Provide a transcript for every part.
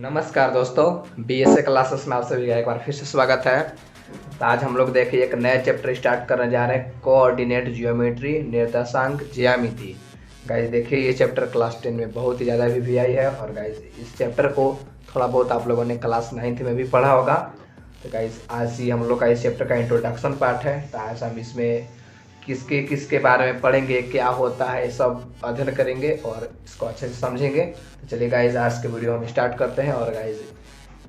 नमस्कार दोस्तों, BSA classes में आप सभी का एक बार फिर से स्वागत है। तो आज हम लोग देखिए एक नया चैप्टर स्टार्ट करने जा रहे हैं, कोऑर्डिनेट ज्योमेट्री निर्देशांक ज्यामिति। गाइस देखिए ये चैप्टर क्लास 10 में बहुत ही ज़्यादा VVI है और गाइस इस चैप्टर को थोड़ा बहुत आप लोगों ने क्लास 9th में भी पढ़ा होगा। तो गाइस आज ही हम लोग का इस चैप्टर का इंट्रोडक्शन पार्ट है। तो आज हम इसमें किसके किसके बारे में पढ़ेंगे, क्या होता है, सब अध्ययन करेंगे और इसको अच्छे से समझेंगे। तो चलिए गाइज आज के वीडियो हम स्टार्ट करते हैं। और गाइज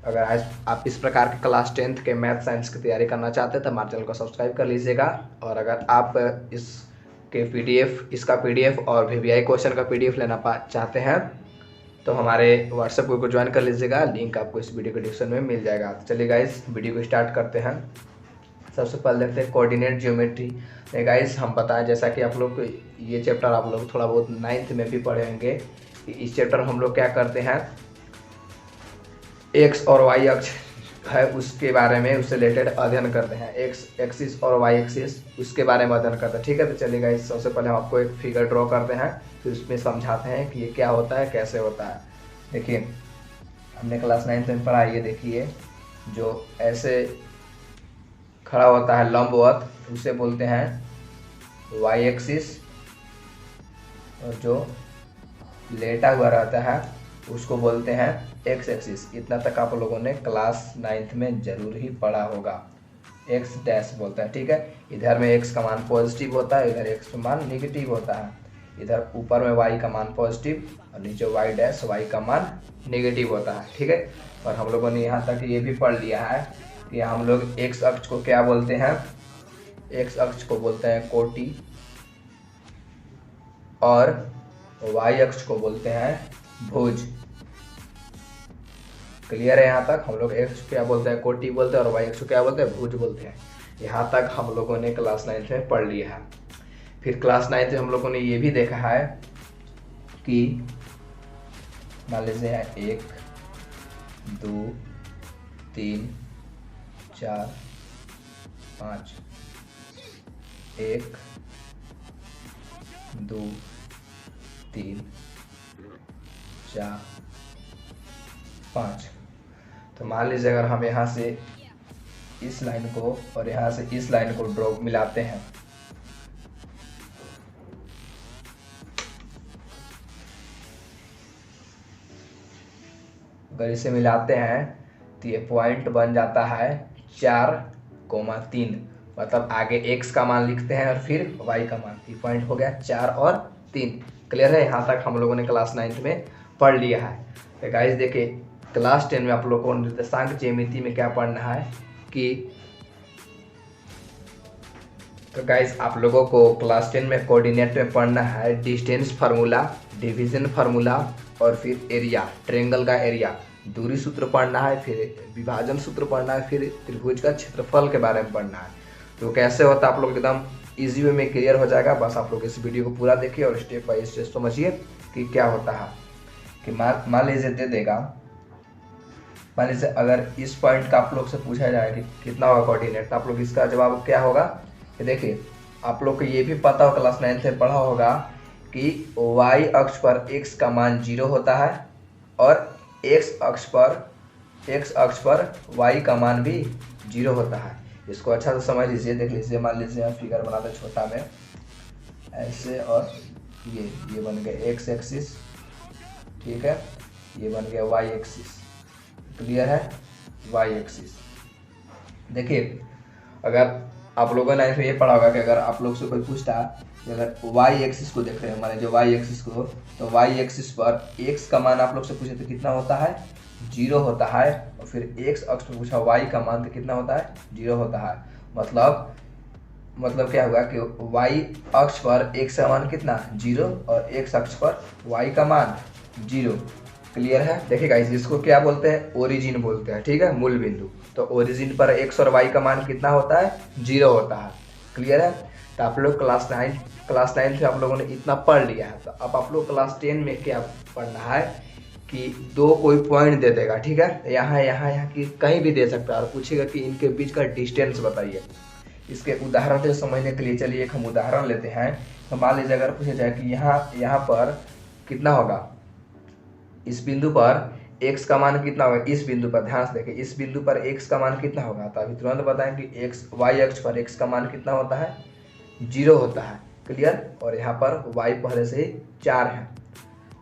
अगर आज आप इस प्रकार के क्लास 10th के मैथ साइंस की तैयारी करना चाहते हैं तो हमारे चैनल को सब्सक्राइब कर लीजिएगा। और अगर आप इसका PDF और VVI क्वेश्चन का PDF लेना चाहते हैं तो हमारे व्हाट्सएप ग्रुप को ज्वाइन कर लीजिएगा, लिंक आपको इस वीडियो के डिस्क्रिप्शन में मिल जाएगा। तो चलिए गाइज वीडियो को स्टार्ट करते हैं। सबसे पहले देखते हैं कोऑर्डिनेट ज्योमेट्री। गाइस हम बताएं जैसा कि आप लोग ये चैप्टर आप लोग थोड़ा बहुत 9th में भी पढ़े होंगे। इस चैप्टर हम लोग क्या करते हैं, एक्स और वाई अक्ष है उसके बारे में, उससे रिलेटेड अध्ययन करते हैं। एक्स एक्सिस और वाई एक्सिस उसके बारे में अध्ययन करते हैं। ठीक है, तो चलिए गाइस सबसे पहले हम आपको एक फिगर ड्रॉ करते हैं, फिर उसमें समझाते हैं कि ये क्या होता है, कैसे होता है। देखिए हमने क्लास 9th में पढ़ा, ये देखिए जो ऐसे खड़ा होता है लंबवत उसे बोलते हैं वाई एक्सिस, और जो लेटा हुआ रहता है उसको बोलते हैं एक्स एक्सिस। इतना तक आप लोगों ने क्लास 9th में जरूर ही पढ़ा होगा। एक्स डैश बोलता है, ठीक है। इधर में एक्स का मान पॉजिटिव होता है, इधर एक्स का मान नेगेटिव होता है। इधर ऊपर में वाई का मान पॉजिटिव और नीचे वाई डैश वाई का मान नेगेटिव होता है, ठीक है। और हम लोगों ने यहाँ तक ये भी पढ़ लिया है कि हम लोग एक्स अक्ष को क्या बोलते हैं, एक्स अक्ष को बोलते हैं कोटि और वाई अक्ष को बोलते हैं भुज। क्लियर है? यहाँ तक हम लोग एक्स को क्या बोलते हैं, कोटि बोलते हैं, और वाई अक्ष को क्या बोलते हैं, भुज बोलते हैं। यहाँ तक हम लोगों ने क्लास 9th में पढ़ लिया है। फिर क्लास 9th में हम लोगों ने ये भी देखा है कि मान लीजिए 1 2 3 4 5, 1 2 3 4 5। तो मान लीजिए अगर हम यहाँ से इस लाइन को और यहाँ से इस लाइन को ड्रॉ मिलाते हैं, अगर इसे मिलाते हैं तो ये पॉइंट बन जाता है 4,3। मतलब आगे x का मान लिखते हैं और फिर y का मान। ये पॉइंट हो गया 4 और 3। क्लियर है? यहाँ तक हम लोगों ने क्लास 9th में पढ़ लिया है। तो गाइस देखिए क्लास 10 में आप लोगों को निर्देशांक ज्यामिति में क्या पढ़ना है कि, तो गाइस आप लोगों को क्लास 10 में कोऑर्डिनेट में पढ़ना है डिस्टेंस फार्मूला, डिवीजन फार्मूला और फिर एरिया, ट्रायंगल का एरिया, दूरी सूत्र पढ़ना है, फिर विभाजन सूत्र पढ़ना है, फिर त्रिभुज का क्षेत्रफल के बारे में पढ़ना है। तो कैसे होता है आप लोग एकदम इजी वे में क्लियर हो जाएगा। बस आप लोग इस वीडियो को पूरा देखिए और स्टेप बाय स्टेप समझिए कि क्या होता है। कि मान लीजिए दे देगा, मान लीजिए अगर इस पॉइंट का आप लोग से पूछा जाए कि कितना होगा कोऑर्डिनेट, तो आप लोग इसका जवाब क्या होगा कि देखिए आप लोग को ये भी पता हो, क्लास 9th में पढ़ा होगा कि वाई अक्ष पर x का मान 0 होता है और x अक्ष पर y का मान भी 0 होता है। इसको अच्छा से समझ लीजिए, देख लीजिए। मान लीजिए हम फिगर बनाते हैं छोटा में ऐसे, और ये बन गया x एक्सिस, ठीक है। ये बन गया y एक्सिस। क्लियर है? y axis. देखिए अगर आप लोगों ने ये पढ़ा होगा कि अगर आप लोग से कोई पूछता कि अगर y एक्सिस को देख रहे हैं, माने जो y एक्सिस को, तो y एक्सिस पर x का मान आप लोग से पूछे तो कितना होता है, 0 होता है। और फिर x अक्ष पर पूछा y का मान तो कितना होता है, 0 होता है। मतलब क्या होगा कि y अक्ष पर x का मान कितना, 0, और x अक्ष पर y का मान 0। क्लियर है? देखिए गाइस इसको क्या बोलते हैं, ओरिजिन बोलते हैं, ठीक है, मूल बिंदु। तो ओरिजिन पर x और y का मान कितना होता है, 0 होता है। क्लियर है? तो आप लोग क्लास 9 से आप लोगों ने इतना पढ़ लिया है। तो अब आप लोग क्लास 10 में क्या पढ़ना है कि दो कोई पॉइंट दे देगा, ठीक है, यहाँ की कहीं भी दे सकता है और पूछेगा कि इनके बीच का डिस्टेंस बताइए। इसके उदाहरण से समझने के लिए चलिए एक हम उदाहरण लेते हैं। तो मान लीजिए अगर पूछा जाए कि यहाँ पर कितना होगा, इस बिंदु पर x का मान कितना होगा इस बिंदु पर, ध्यान से देखिए इस बिंदु पर x का मान कितना होगा, तो अभी तुरंत बताएं कि x y अक्ष पर x का मान कितना होता है 0 होता है। क्लियर। और यहाँ पर y पहले से ही 4 है।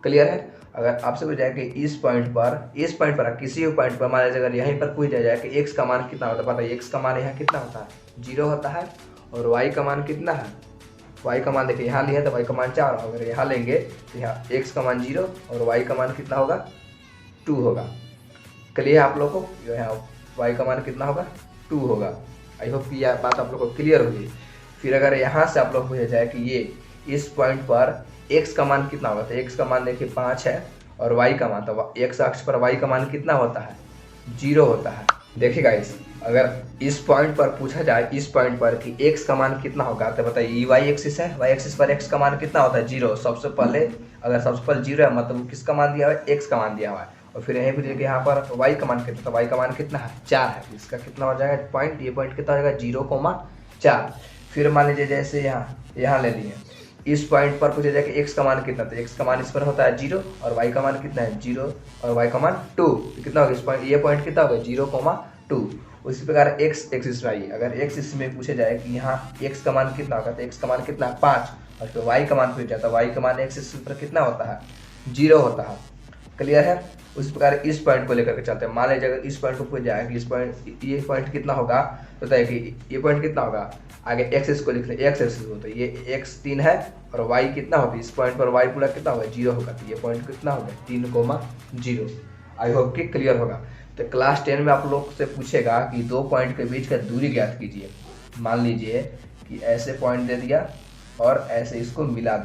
क्लियर है। अगर आपसे पूछा जाए कि इस पॉइंट पर किसी भी पॉइंट पर मान लीजिए अगर यहीं पर पूछ जाए कि x का मान कितना होता है, पता है x का मान यहाँ कितना होता है 0 होता है, और y का मान कितना है, y का मान देखिए यहाँ लिया तो y का मान 4, अगर यहाँ लेंगे तो यहाँ x का मान 0 और y का मान कितना होगा 2 होगा। क्लियर है आप लोग को, यहाँ y का मान कितना होगा 2 होगा। आई होप कि यह बात आप लोग को क्लियर होगी। फिर अगर यहाँ से आप लोग पूछा जाए कि ये इस पॉइंट पर x का मान कितना होगा, तो x का मान देखिए 5 है और y का मान, तो x अक्ष पर y का मान कितना होता है 0 होता है। देखिए गाइस, अगर इस पॉइंट पर पूछा जाए इस पॉइंट पर कि x का मान कितना होगा, तो बताइए ये y एक्सिस है, y एक्सिस पर x का मान कितना होता है 0। सबसे पहले अगर सबसे पहले 0 है मतलब किसका मान दिया हुआ है x का मान दिया हुआ है, और फिर यहीं पर यहाँ पर y का मान कितना, तो y का मान कितना है 4 है, इसका कितना हो जाएगा पॉइंट, ये पॉइंट कितना हो जाएगा 0,4। फिर मान लीजिए जैसे यहाँ ले लिए इस पॉइंट पर पूछा जाए कि x का मान कितना, तो x का मान इस पर होता है 0 और y का मान कितना है 0 और y का मान 2, तो कितना होगा इस पॉइंट, ये पॉइंट कितना होगा 0,2। उसी प्रकार x एक्सिस y, अगर x एक्सिस में पूछे जाए कि यहाँ x का मान कितना होगा, तो x का मान कितना है 5, और फिर y का मान पूछा जाता है y का मान x एक्सिस पर कितना होता है 0 होता है। क्लियर है। उस प्रकार इस पॉइंट को लेकर के चलते हैं। मान लीजिए अगर इस पॉइंट को पूछ जाए कि इस पॉइंट ये पॉइंट कितना होगा, तो बताइए कि ये पॉइंट कितना होगा, आगे एक्सिस को लिख लें, एक्स एक्सिस हो तो ये x 3 है और y कितना होगा, इस पॉइंट पर y पूरा कितना होगा 0 होगा, तो ये पॉइंट कितना होगा 3,0। आई होप कि क्लियर होगा। तो क्लास 10 में आप लोग से पूछेगा कि दो पॉइंट के बीच का दूरी ज्ञात कीजिए। मान लीजिए कि ऐसे पॉइंट दे दिया और ऐसे इसको मिला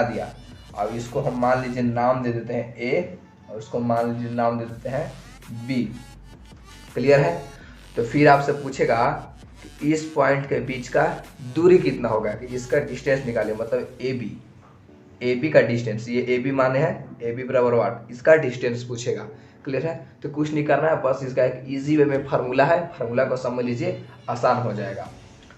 दिया, अब इसको हम मान लीजिए नाम दे देते हैं a और इसको मान लीजिए नाम दे देते हैं b। क्लियर है। तो फिर आपसे पूछेगा कि इस पॉइंट के बीच का दूरी कितना होगा, कि इसका डिस्टेंस निकालिए, मतलब AB का डिस्टेंस, ये AB माने हैं AB बराबर वाट, इसका डिस्टेंस पूछेगा। क्लियर है। तो कुछ नहीं करना है, बस इसका एक इजी वे में फार्मूला है, फार्मूला को समझ लीजिए, आसान हो जाएगा।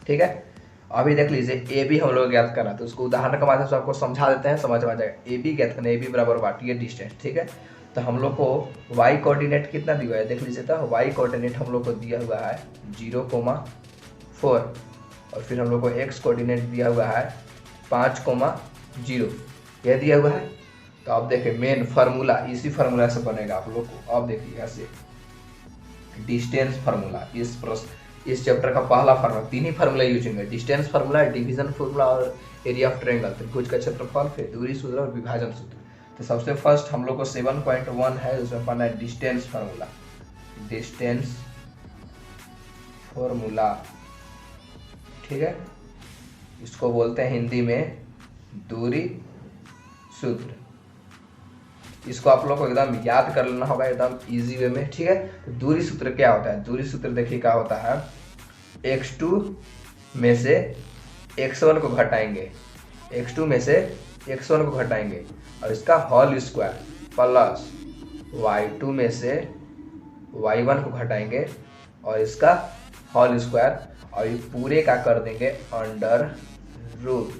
ठीक है। अभी देख लीजिए AB हम लोग ज्ञात करना, तो उसको उदाहरण के माध्यम से आपको समझा देते हैं, समझ में आ जाएगा। AB ज्ञात करना, AB बराबर वाट, ये डिस्टेंस। ठीक है। तो हम लोग को y कोऑर्डिनेट कितना दिया हुआ है, देख लीजिए। तो y कोऑर्डिनेट हम लोग को दिया हुआ है 0,4 और फिर हम लोग को x कोऑर्डिनेट दिया हुआ है 5,0, यह दिया हुआ है। तो आप देखिए मेन फार्मूला इसी फार्मूला से बनेगा आप लोग को। आप देखिए ऐसे डिस्टेंस फार्मूला, इस चैप्टर का पहला फार्मूला, तीन ही फार्मूला यूज होंगे, डिस्टेंस फार्मूला, डिवीजन फार्मूला और एरिया ऑफ ट्रायंगल, त्रिभुज का क्षेत्रफल, फिर दूरी सूत्र और विभाजन सूत्र। तो सबसे फर्स्ट हम लोग को 7.1 है, उसमें पढ़ना है डिस्टेंस फार्मूला। ठीक है। इसको बोलते हैं हिंदी में दूरी सूत्र। इसको आप लोग को एकदम याद कर लेना होगा एकदम इजी वे में। ठीक है। तो दूरी सूत्र क्या होता है, दूरी सूत्र देखिए क्या होता है, x2 में से x1 को घटाएंगे, x2 में से x1 को घटाएंगे और इसका होल स्क्वायर प्लस y2 में से y1 को घटाएंगे और इसका होल स्क्वायर, और ये पूरे का कर देंगे अंडर रूट।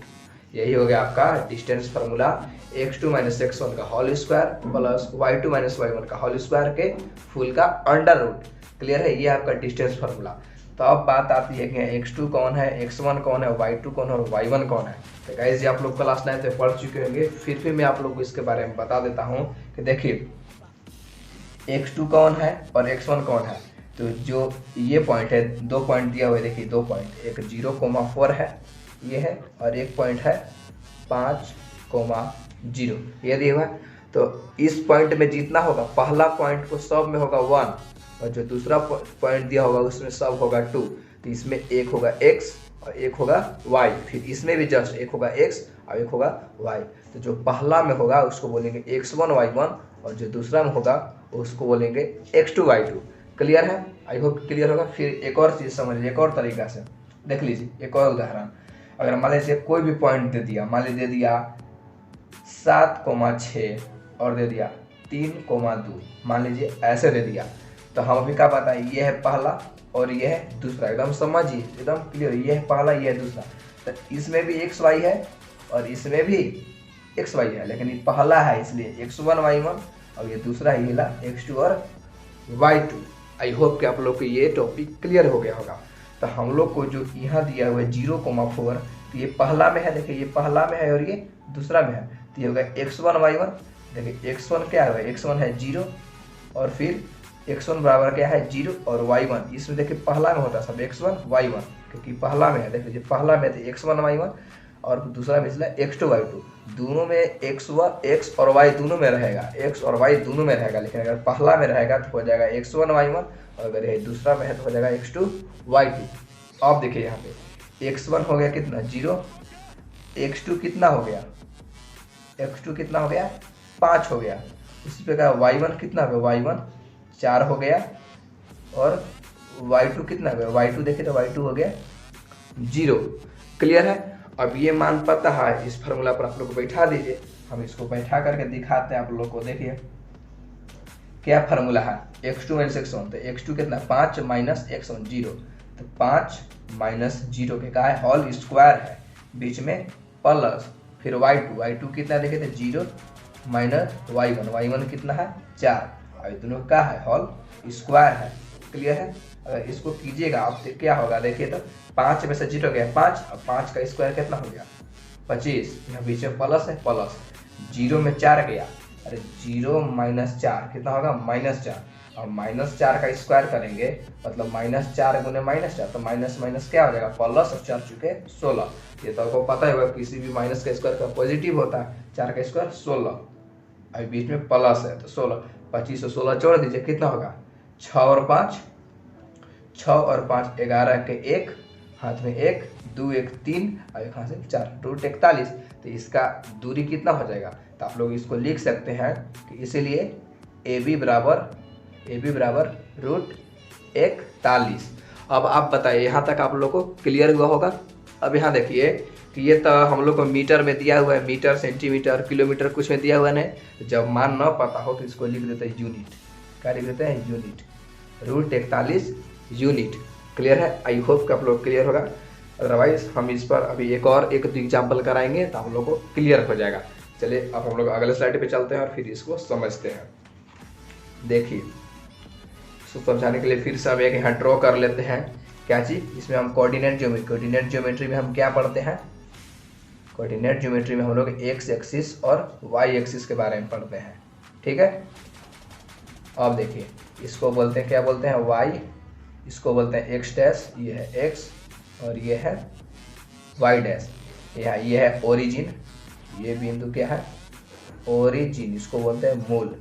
यही हो गया आपका distance formula, x2 minus x1 का whole square plus y2 minus y1 का होल स्क्वायर के फुल का अंडर रूट। क्लियर है। ये आपका डिस्टेंस फार्मूला। तो अब बात आती है कि x2 कौन है, x1 कौन है, y2 कौन है और y1 कौन है। तो गाइस ये आप लोग क्लास 9 में पढ़ चुके होंगे, फिर मैं आप लोग को इसके बारे में बता देता हूँ कि देखिए x2 कौन है और x1 कौन है। तो जो ये पॉइंट है, दो पॉइंट दिया हुआ है, देखिए दो पॉइंट, एक 0,4 है ये है और एक पॉइंट है 5,0 ये दिया हुआ है। तो इस पॉइंट में जितना होगा, पहला पॉइंट को सब में होगा 1 और जो दूसरा पॉइंट दिया होगा उसमें सब होगा 2। तो इसमें एक होगा x और एक होगा y, फिर इसमें भी जस्ट एक होगा x और एक होगा y। तो जो पहला में होगा उसको बोलेंगे x1 y1 और जो दूसरा में होगा उसको बोलेंगे x2 y2। क्लियर है। आई होप क्लियर होगा। फिर एक और चीज़ समझ लीजिए, एक और तरीका से देख लीजिए। एक और उदाहरण, अगर मान लीजिए कोई भी पॉइंट दे दिया, मान लीजिए दे दिया 7,6 और दे दिया 3,2, मान लीजिए ऐसे दे दिया, तो हम अभी क्या बताएं, ये है पहला और ये है दूसरा। एकदम समझिए, एकदम क्लियर, ये है पहला ये है दूसरा। तो इसमें भी x y है और इसमें भी एक्स वाई है, लेकिन ये पहला है इसलिए x1 y1 और ये दूसरा ही है x2 और y2। आई होप कि आप लोग को ये टॉपिक क्लियर हो गया होगा। तो हम लोग को जो यहाँ दिया हुआ है 0,4, तो ये पहला में है, देखिए ये पहला में है और ये दूसरा में है, तो ये होगा x1 y1। देखिए x1 क्या है, x1 है 0 और फिर x1 बराबर क्या है 0 और y1, इसमें देखिए पहला में होता है सब x1 y1, क्योंकि पहला में है, देखिए पहला में तो x1 y1 और दूसरा में इसलिए x2 y2, दोनों में x और y दोनों में रहेगा, x और y दोनों में रहेगा, लेकिन अगर पहला में रहेगा तो हो जाएगा x1 y1 और अगर ये दूसरा में है तो हो जाएगा x2 y2। अब देखिए यहाँ पे x1 हो गया कितना 0, x2 कितना हो गया, x2 कितना हो गया 5 हो गया, इसी प्रकार y1 कितना हो गया, y1 4 हो गया और y2 कितना हो गया, y2 देखिए तो y2 हो गया 0। क्लियर है। अब ये मान पता है, इस फार्मूला पर आप लोग को बैठा दीजिए, हम इसको बैठा करके दिखाते हैं आप लोग को। देखिए क्या फार्मूला है, x2 माइनस x1, तो x2 कितना 5 माइनस x1 0, तो 5 माइनस 0 के का है होल स्क्वायर है, बीच में प्लस, फिर y2 कितना देखे थे 0 माइनस y1 कितना है 4 और दोनों का है होल स्क्वायर है। क्लियर है। अगर इसको कीजिएगा आप तो क्या होगा, देखिए तो 5 में से 0 गया 5 और 5 का स्क्वायर कितना हो गया 25, यहाँ बीच में प्लस है, प्लस 0 में 4 गया, अरे 0 माइनस 4 कितना होगा -4 और -4 का स्क्वायर करेंगे मतलब -4 गुने -4, तो माइनस माइनस क्या हो जाएगा प्लस और 4 चुके 16। ये तो आपको पता ही होगा किसी भी माइनस का स्क्वायर का पॉजिटिव होता है, 4 का स्क्वायर 16, अभी बीच में प्लस है तो 16, 25 और 16 जोड़ दीजिए कितना होगा 6 और 5 11 के 1 हाथ में 1 2 1 3 और एक हाथ से 4 रूट 41, तो इसका दूरी कितना हो जाएगा, तो आप लोग इसको लिख सकते हैं कि इसीलिए ए बी बराबर रूट 41। अब आप बताइए यहाँ तक आप लोग को क्लियर हुआ होगा। अब यहाँ देखिए कि ये तो हम लोग को मीटर में दिया हुआ है, मीटर सेंटीमीटर किलोमीटर कुछ में दिया हुआ नहीं, जब मान न पता हो तो इसको लिख देते हैं यूनिट। क्या लिख देते हैं यूनिट, रूट 41 यूनिट। क्लियर है। आई होप कि आप लोग क्लियर होगा, अदरवाइज हम इस पर अभी एक एग्जाम्पल कराएंगे तो आप लोग को क्लियर हो जाएगा। चलिए अब हम लोग अगले स्लाइड पे चलते हैं और फिर इसको समझते हैं। देखिए इसको समझाने के लिए फिर से हम एक यहाँ ड्रॉ कर लेते हैं। क्या चीज़, इसमें हम कोऑर्डिनेट ज्योमेट्री में हम क्या पढ़ते हैं, कोऑर्डिनेट ज्योमेट्री में हम लोग एक्स एक्सिस और वाई एक्सिस के बारे में पढ़ते हैं। ठीक है। अब देखिए इसको बोलते हैं, क्या बोलते हैं वाई, इसको बोलते हैं एक्स डैश, ये है एक्स और ये है वाई डैश। ये है ओरिजिन, ये बिंदु क्या है ओरिजिन, इसको बोलते हैं मूल,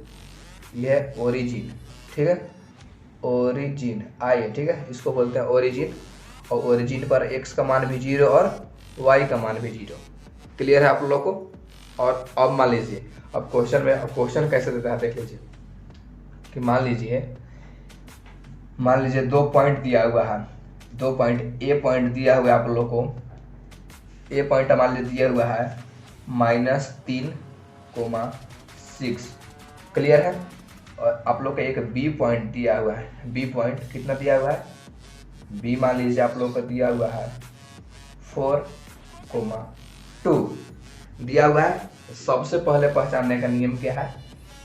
ये है ओरिजिन। ठीक है, ओरिजिन आई है, ठीक है, इसको बोलते हैं ओरिजिन। और ओरिजिन पर एक्स का मान भी 0 और वाई का मान भी 0। क्लियर है आप लोग को। और अब मान लीजिए, अब क्वेश्चन कैसे देता है देख लीजिए कि मान लीजिए 2 पॉइंट दिया हुआ है, 2 पॉइंट, ए पॉइंट दिया हुआ है आप लोग को, ए पॉइंट मान लीजिए दिया हुआ है -3,6। क्लियर है। और आप लोग का एक बी पॉइंट दिया हुआ है, बी पॉइंट कितना दिया हुआ है, बी मान लीजिए आप लोग का दिया हुआ है 4,2 दिया हुआ है। सबसे पहले पहचानने का नियम क्या है,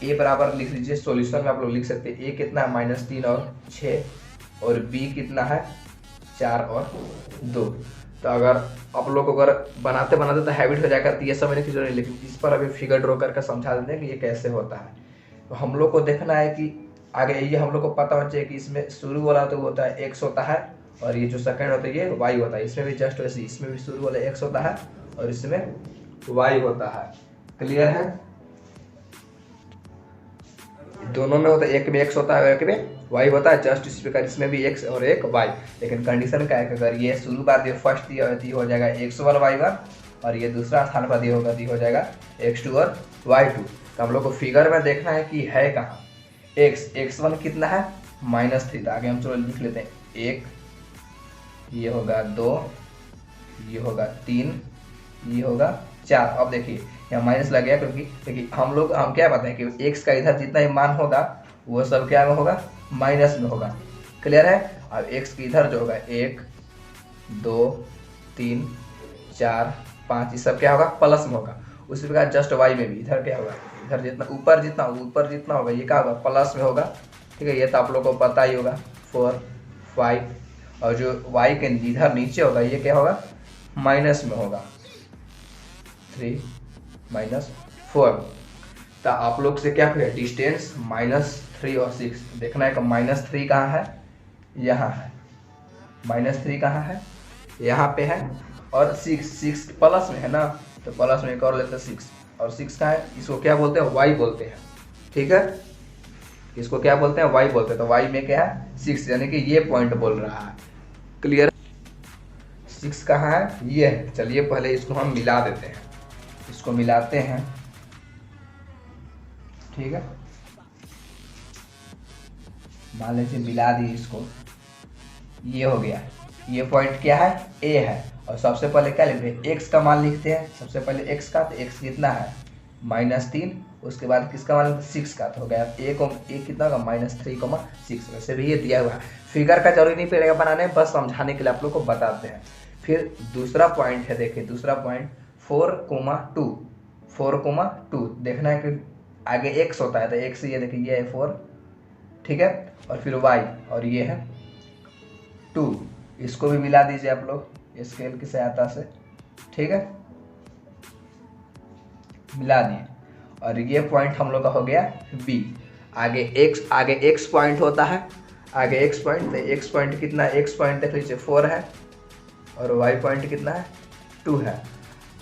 ए बराबर लिख लीजिए, सॉल्यूशन में आप लोग लिख सकते हैं ए कितना है -3 और 6 और बी कितना है 4 और 2। तो अगर आप लोग को अगर बनाते तो हैबिट हो जाएगा, तो ये समझने की जरूरत नहीं, लेकिन इस पर अभी फिगर ड्रॉ करके समझा देते हैं कि ये कैसे होता है। तो हम लोग को देखना है कि आगे ये हम लोग को पता होना चाहिए कि इसमें शुरू वाला तो होता है एक्स होता है और ये जो सेकंड होता है ये वाई होता है। इसमें भी जस्ट वैसे, इसमें भी शुरू वाला एक्स होता है और इसमें वाई होता है। क्लियर है। दोनों में होता है, एक में एक्स होता है एक में वाई होता है, जस्ट इस प्रकार इसमें भी एक्स और एक वाई। लेकिन कंडीशन क्या है कि अगर ये शुरू बार दिए फर्स्ट दिया हो जाएगा x1 y1 और ये दूसरा स्थान पर दिया हो जाएगा x2 और y2। तो हम लोग को फिगर में देखना है कि है कहाँ x1 कितना है -3, तो आगे हम चलो लिख लेते हैं 1, ये होगा 2, ये होगा 3, ये होगा 4। अब देखिए यहाँ माइनस लग गया क्योंकि हम क्या बताएं कि x का इधर जितना ही मान होगा वो सब क्या में होगा माइनस में होगा। क्लियर है। अब x की इधर जो होगा 1 2 3 4 5 ये सब क्या होगा प्लस में होगा, उसी प्रकार जस्ट वाई में भी इधर क्या होगा, इधर जितना ऊपर जितना होगा ये क्या होगा, प्लस में होगा। ठीक है, ये तो आप लोगों को पता ही होगा 4 5, और जो वाई के इधर नीचे होगा ये क्या होगा, माइनस में होगा 3 -4। तो आप लोग से क्या है, डिस्टेंस -3 और 6 देखना है कि -3 कहाँ है, यहाँ है, -3 कहाँ है, यहाँ पे है, और 6 प्लस में है ना, तो प्लस में एक और लेते हैं 6, और 6 कहाँ है, इसको क्या बोलते हैं, वाई बोलते हैं। ठीक है, इसको क्या बोलते हैं, वाई बोलते हैं। तो वाई में क्या है 6, यानी कि ये पॉइंट बोल रहा है। क्लियर, 6 कहाँ है, ये है। चलिए पहले इसको हम मिला देते हैं, इसको मिलाते हैं। ठीक है, मान लीजिए मिला दी इसको, ये हो गया, ये पॉइंट क्या है, ए है। और सबसे पहले क्या लिखते हैं, एक्स का मान लिखते हैं। सबसे पहले एक्स का, तो एक्स कितना है -3, उसके बाद किसका मान 6 का, तो हो गया ए कितना होगा -3,6। वैसे भी ये दिया हुआ है, फिगर का जरूरी नहीं पड़ेगा बनाने, बस समझाने के लिए आप लोग को बताते हैं। फिर दूसरा पॉइंट है, देखिए दूसरा पॉइंट 4,2 देखना है कि आगे एक्स होता है, तो एक्स ये देखिए ये है 4, ठीक है, और फिर वाई, और ये है 2। इसको भी मिला दीजिए आप लोग स्केल की सहायता से। ठीक है, मिला दिए, और ये पॉइंट हम लोग का हो गया बी। आगे एक्स पॉइंट होता है, आगे एक्स पॉइंट, तो एक्स पॉइंट कितना है, एक्स पॉइंट देख लीजिए 4 है, और वाई पॉइंट कितना है 2 है।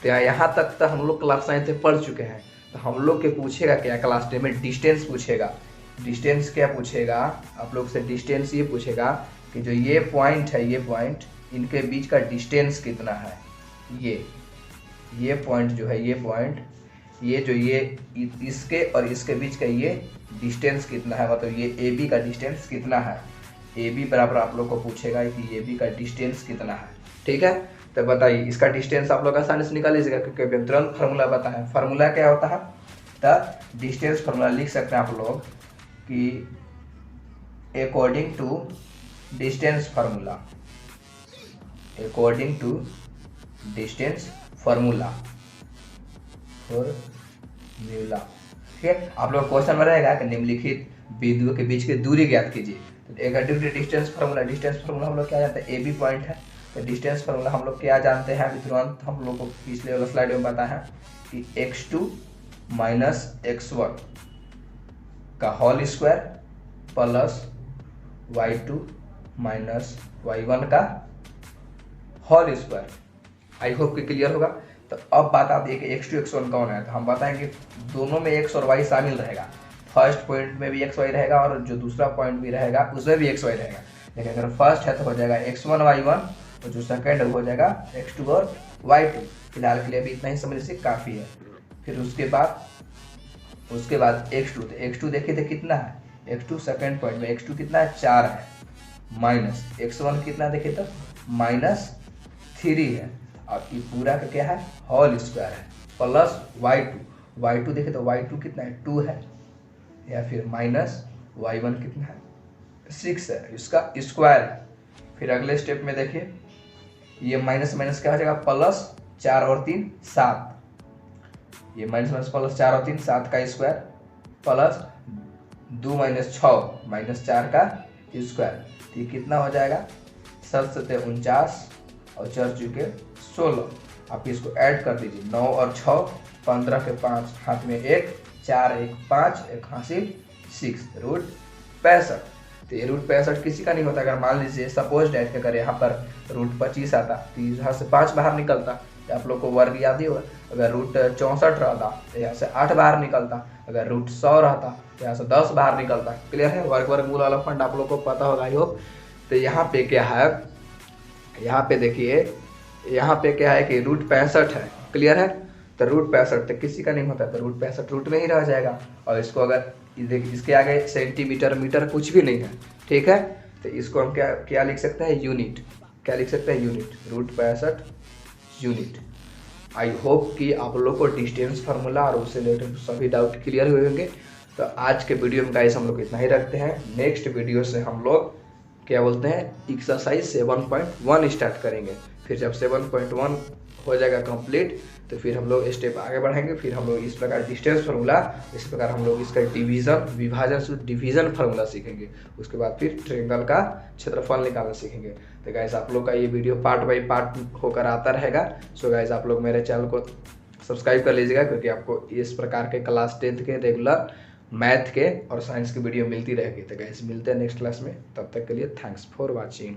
तो यहाँ तक तो हम लोग क्लास 9 से पढ़ चुके हैं। तो हम लोग के पूछेगा क्या क्लास 10 में, डिस्टेंस पूछेगा। डिस्टेंस क्या पूछेगा आप लोग से, डिस्टेंस ये पूछेगा कि जो ये पॉइंट है, ये पॉइंट, इनके बीच का डिस्टेंस कितना है। ये पॉइंट जो है, ये पॉइंट, ये जो ये इसके और इसके बीच का ये डिस्टेंस कितना है, मतलब ये ए बी का डिस्टेंस कितना है। ए बी बराबर आप लोग को पूछेगा कि ए बी का डिस्टेंस कितना है। ठीक है, तो बताइए इसका डिस्टेंस आप लोग आसानी से निकाल लीजिएगा, क्योंकि तुरंत फार्मूला बताएं। फार्मूला क्या होता है, तो डिस्टेंस फार्मूला लिख सकते हैं आप लोग कि according to distance formula, according to distance formula formula. ठीक है, आप लोग क्वेश्चन में रहेगा कि निम्नलिखित बिंदुओं के बीच की दूरी ज्ञात कीजिए। तो अकॉर्डिंग टू डिस्टेंस फार्मूला हम लोग क्या जानते हैं, ए बी पॉइंट है, तो डिस्टेंस फार्मूला हम लोग क्या जानते हैं, अभी तुरंत हम लोग को पिछले वाला स्लाइड में बताया है कि x2 - x1 का whole square plus y2 - y1 का होल स्क्वायर। आई होप कि क्लियर होगा। तो अब बात आती है कि x2 x1 कौन है, तो हम बताएंगे दोनों में x और y शामिल रहेगा। फर्स्ट पॉइंट में भी x y रहेगा, और जो दूसरा पॉइंट भी रहेगा उसमें भी x y रहेगा। लेकिन अगर फर्स्ट है तो हो जाएगा x1 y1, और जो सेकंड हो जाएगा x2 और y2। फिलहाल के लिए भी इतना ही समझ से काफ़ी है। फिर उसके बाद x2, तो x2 देखिए तो कितना है, x2 सेकंड पॉइंट में x2 कितना है 4 है, माइनस x1 कितना देखिए तो -3 है, और ये पूरा का क्या है होल स्क्वायर है, प्लस y2 देखे तो y2 कितना है 2 है, या फिर माइनस y1 कितना है 6 है, इसका स्क्वायर है। फिर अगले स्टेप में देखिए ये माइनस माइनस क्या हो जाएगा, प्लस 4 और 3 7, ये माइनस माइनस प्लस 4 और 3 7 का स्क्वायर, प्लस 2 - 6 -4 का स्क्वायर। ये कितना हो जाएगा 7 × 49 और 4 × 16। आप इसको ऐड कर दीजिए, 9 और 6 15 के 5, हाथ में 1 4 1 5 1 हासिल 6 √65। तो ये √65 किसी का नहीं होता। अगर मान लीजिए सपोज डेट के अगर यहाँ पर √25 आता तो यहाँ से 5 बाहर निकलता, तो आप लोग को वर्ग याद ही होगा। अगर √64 रहता तो यहाँ से 8 बाहर निकलता, अगर √100 रहता तो यहाँ से 10 बाहर निकलता। क्लियर है, वर्गमूल वाला फंड आप लोग को पता होगा ही हो। तो यहाँ पे क्या है, यहाँ पे देखिए यहाँ पे क्या है कि √65 है। क्लियर है, तो √65 तो किसी का नहीं होता, तो √65 रूट में ही रह जाएगा। और इसको अगर देखिए इसके आगे सेंटीमीटर मीटर कुछ भी नहीं है, ठीक है, तो इसको हम क्या लिख सकते हैं, यूनिट। क्या लिख सकते हैं, यूनिट, √65 यूनिट। आई होप कि आप लोग को डिस्टेंस फार्मूला और उससे रिलेटेड सभी डाउट क्लियर हुए होंगे। तो आज के वीडियो में गाइस हम लोग इतना ही रखते हैं। नेक्स्ट वीडियो से हम लोग क्या बोलते हैं एक्सरसाइज 7.1 स्टार्ट करेंगे। फिर जब 7.1 हो जाएगा कंप्लीट तो फिर हम लोग स्टेप आगे बढ़ेंगे। फिर हम लोग इस प्रकार डिस्टेंस फार्मूला, इस प्रकार हम लोग इसका डिवीजन, विभाजन सूत्र, डिवीजन फार्मूला सीखेंगे। उसके बाद फिर ट्रायंगल का क्षेत्रफल निकालना सीखेंगे। तो गाइस आप लोग का ये वीडियो पार्ट बाई पार्ट होकर आता रहेगा। सो गाइस आप लोग मेरे चैनल को सब्सक्राइब कर लीजिएगा, क्योंकि आपको इस प्रकार के क्लास 10th के रेगुलर मैथ के और साइंस की वीडियो मिलती रहेगी। तो गाइस मिलते हैं नेक्स्ट क्लास में, तब तक के लिए थैंक्स फॉर वॉचिंग।